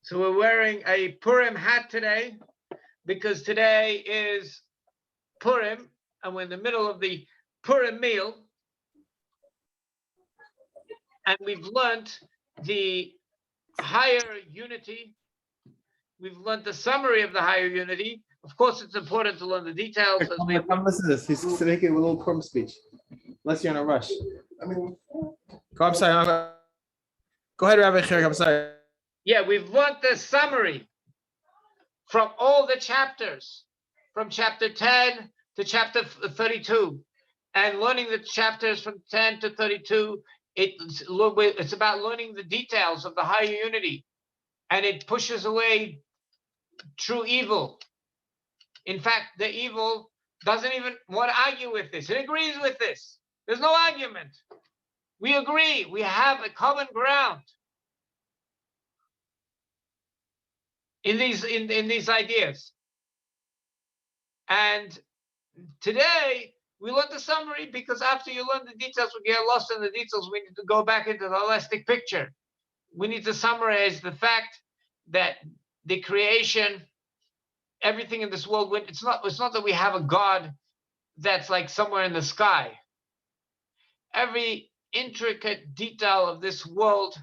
So we're wearing a Purim hat today because today is Purim and we're in the middle of the Purim meal. And we've learned the higher unity. We've learned the summary of the higher unity. Of course, it's important to learn the details. Come listen to this. He's making a little Purim speech. Unless you're in a rush. I'm sorry. Go ahead, Rabbi Chryek. I'm sorry. Yeah, we've learned the summary from all the chapters, from chapter 10 to chapter 32. And learning the chapters from 10 to 32, it's about learning the details of the higher unity. And it pushes away true evil. In fact, the evil doesn't even want to argue with this. It agrees with this. There's no argument. We agree. We have a common ground in these ideas. And today we learned the summary because after you learn the details, we get lost in the details. We need to go back into the holistic picture. We need to summarize the fact that the creation, everything in this world, it's not that we have a God that's like somewhere in the sky. Every intricate detail of this world,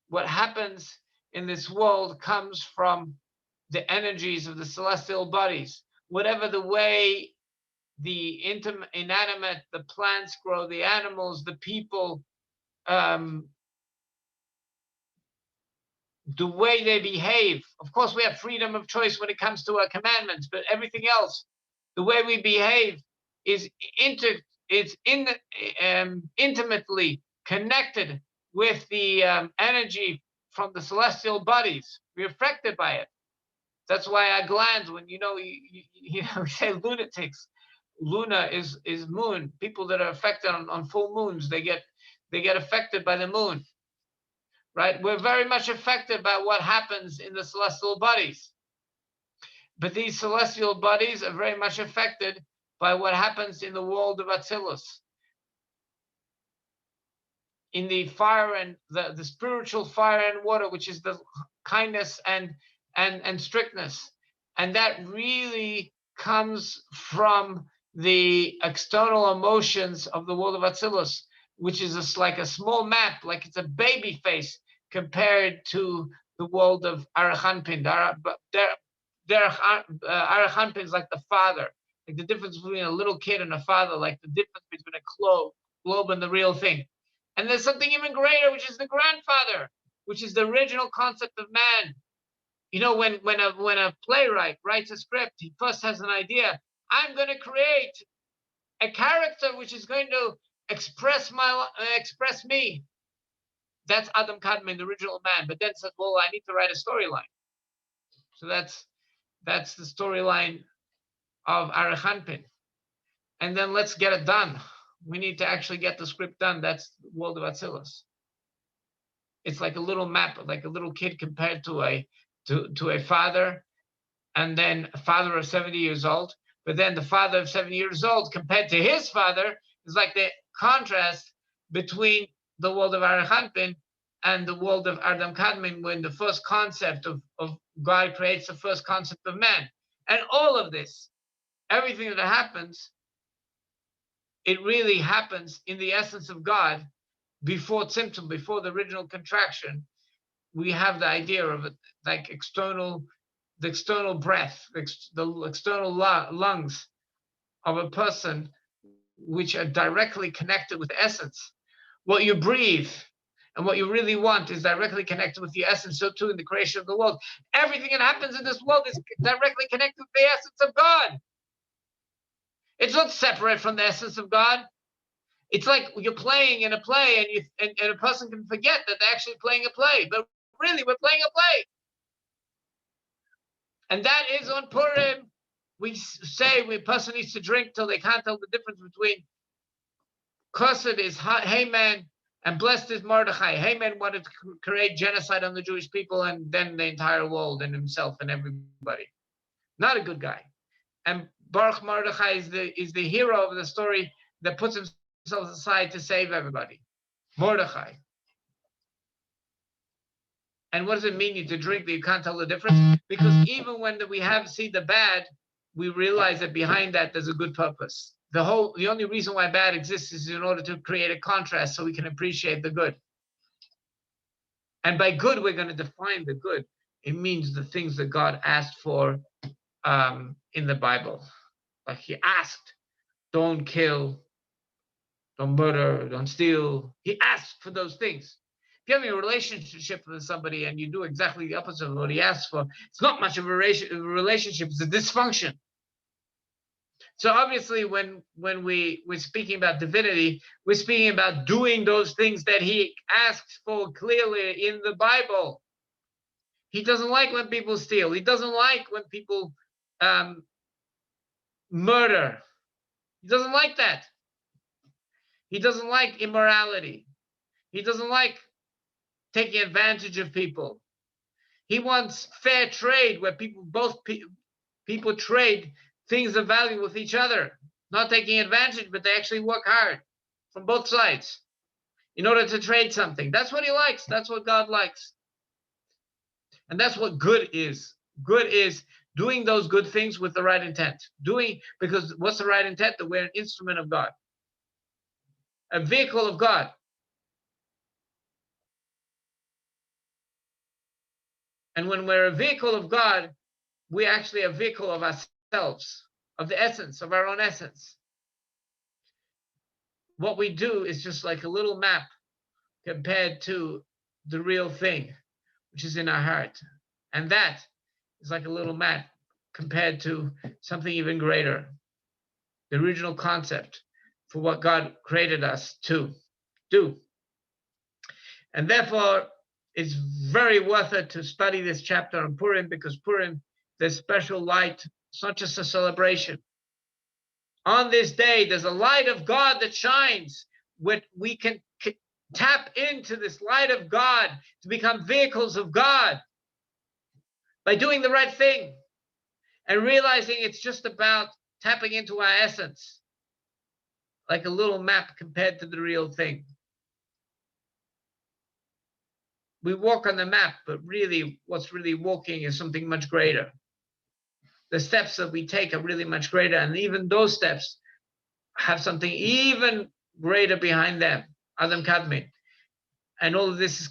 what happens in this world comes from the energies of the celestial bodies. Whatever the way the inanimate, the plants grow, the animals, the people, the way they behave. Of course, we have freedom of choice when it comes to our commandments, but everything else, the way we behave is intimately connected with the energy from the celestial bodies. We're affected by it. That's why our glands, when we say lunatics, Luna is moon. People that are affected on full moons, they get affected by the moon. Right? We're very much affected by what happens in the celestial bodies. But these celestial bodies are very much affected by what happens in the world of Atzilus. In the fire and the spiritual fire and water, which is the kindness and strictness. And that really comes from the external emotions of the world of Atzilus, which is like a small map, like it's a baby face compared to the world of Arachanpin. Arachanpin is like the father, like the difference between a little kid and a father, like the difference between a globe and the real thing. And there's something even greater, which is the grandfather, which is the original concept of man. When a playwright writes a script, he first has an idea. I'm going to create a character which is going to express me. That's Adam Kadmon, the original man. But then says, well, I need to write a storyline. So that's the storyline of Arachanpin. And then let's get it done. We need to actually get the script done. That's the world of Atzilus. It's like a little map, like a little kid compared to a father, and then a father of 70 years old. But then the father of 70 years old compared to his father is like the contrast between the world of Arachanpin and the world of Adam Kadmon, when the first concept of God creates the first concept of man. And all of this, everything that happens, it really happens in the essence of God before Tzimtzum, before the original contraction. We have the idea of it like the external breath, the external lungs of a person, which are directly connected with essence. What you breathe and what you really want is directly connected with the essence. So too in the creation of the world. Everything that happens in this world is directly connected with the essence of God. It's not separate from the essence of God. It's like you're playing in a play and a person can forget that they're actually playing a play, but really we're playing a play. And that is on Purim. We say a person needs to drink till they can't tell the difference between cursed is Haman and blessed is Mordechai. Haman wanted to create genocide on the Jewish people and then the entire world and himself and everybody. Not a good guy. And Baruch Mordechai is the hero of the story that puts himself aside to save everybody. Mordechai. And what does it mean to drink that you can't tell the difference? Because even when we see the bad, we realize that behind that there's a good purpose. The only reason why bad exists is in order to create a contrast so we can appreciate the good. And by good, we're going to define the good. It means the things that God asked for in the Bible. Like he asked, don't kill, don't murder, don't steal. He asked for those things. If you're having a relationship with somebody and you do exactly the opposite of what he asked for, it's not much of a relationship, it's a dysfunction. So obviously, when we're speaking about divinity, we're speaking about doing those things that he asked for clearly in the Bible. He doesn't like when people steal. He doesn't like when people murder. He doesn't like that. He doesn't like immorality. He doesn't like taking advantage of people. He wants fair trade where people trade things of value with each other, not taking advantage, but they actually work hard from both sides in order to trade something. That's what he likes. That's what God likes. And that's what good is. Good is doing those good things with the right intent. Because what's the right intent? That we're an instrument of God, a vehicle of God. And when we're a vehicle of God, we're actually a vehicle of ourselves, of the essence, of our own essence. What we do is just like a little map compared to the real thing, which is in our heart. And that is like a little map compared to something even greater, the original concept for what God created us to do. And therefore, it's very worth it to study this chapter on Purim, because Purim, there's special light. It's not just a celebration. On this day, there's a light of God that shines. We can tap into this light of God to become vehicles of God by doing the right thing and realizing it's just about tapping into our essence, like a little map compared to the real thing. We walk on the map, but really what's really walking is something much greater. The steps that we take are really much greater, and even those steps have something even greater behind them, Adam Kadmon. And all of this is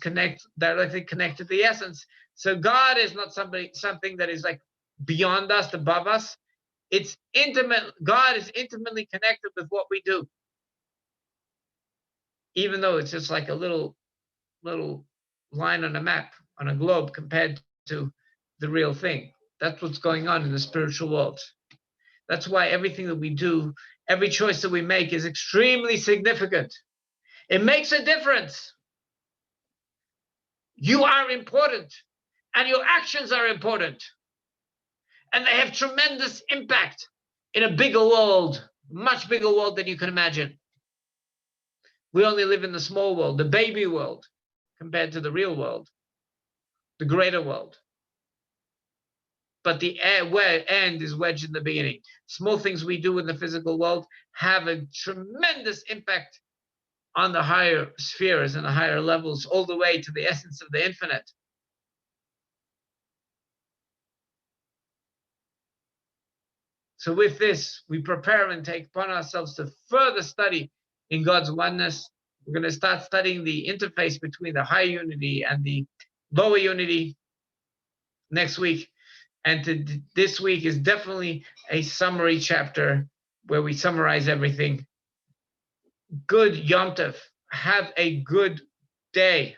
directly connected to the essence. So God is not something that is like beyond us, above us. It's intimate. God is intimately connected with what we do, even though it's just like a little line on a map, on a globe, compared to the real thing. That's what's going on in the spiritual world. That's why everything that we do, every choice that we make is extremely significant. It makes a difference. You are important, and your actions are important. And they have tremendous impact in a bigger world, much bigger world than you can imagine. We only live in the small world, the baby world, compared to the real world, the greater world. But the end is wedged in the beginning. Small things we do in the physical world have a tremendous impact on the higher spheres and the higher levels, all the way to the essence of the infinite. So with this, we prepare and take upon ourselves to further study in God's oneness. We're going to start studying the interface between the high unity and the lower unity next week. And this week is definitely a summary chapter where we summarize everything. Good Yom Tov. Have a good day.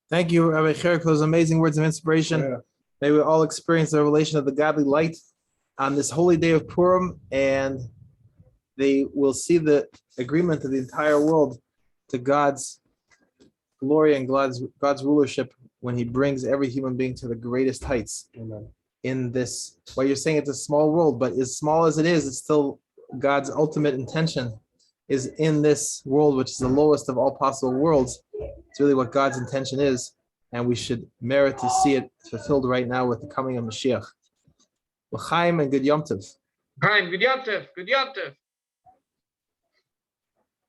Thank you, Rabbi Chryek, for those amazing words of inspiration. Yeah. May we all experience the revelation of the godly light on this holy day of Purim, and they will see the agreement of the entire world to God's glory and God's rulership when he brings every human being to the greatest heights. Amen. In this, what you're saying, it's a small world, but as small as it is, it's still God's ultimate intention is in this world, which is the lowest of all possible worlds. It's really what God's intention is, and we should merit to see it fulfilled right now with the coming of Mashiach. L'chaim and good Yom Tov. L'chaim, good Yom Tov, good Yom Tov.